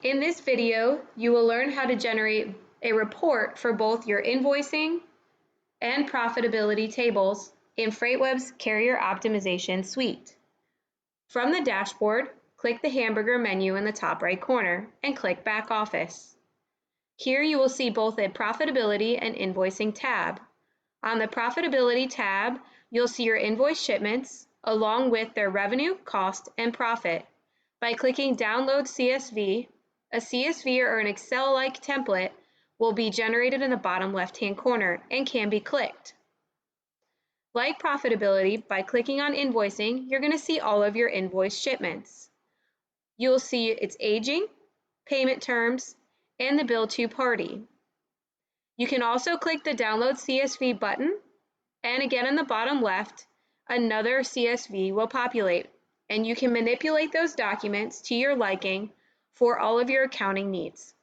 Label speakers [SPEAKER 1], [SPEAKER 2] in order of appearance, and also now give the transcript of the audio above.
[SPEAKER 1] In this video, you will learn how to generate a report for both your invoicing and profitability tables in FreightWeb's Carrier Optimization Suite. From the dashboard, click the hamburger menu in the top right corner and click Back Office. Here you will see both a Profitability and Invoicing tab. On the Profitability tab, you'll see your invoice shipments along with their revenue, cost, and profit. By clicking Download CSV, a CSV or an Excel-like template will be generated in the bottom left-hand corner and can be clicked. Like profitability, by clicking on invoicing, you're going to see all of your invoice shipments. You'll see its aging, payment terms, and the bill to party. You can also click the Download CSV button, and again in the bottom left, another CSV will populate, and you can manipulate those documents to your liking for all of your accounting needs.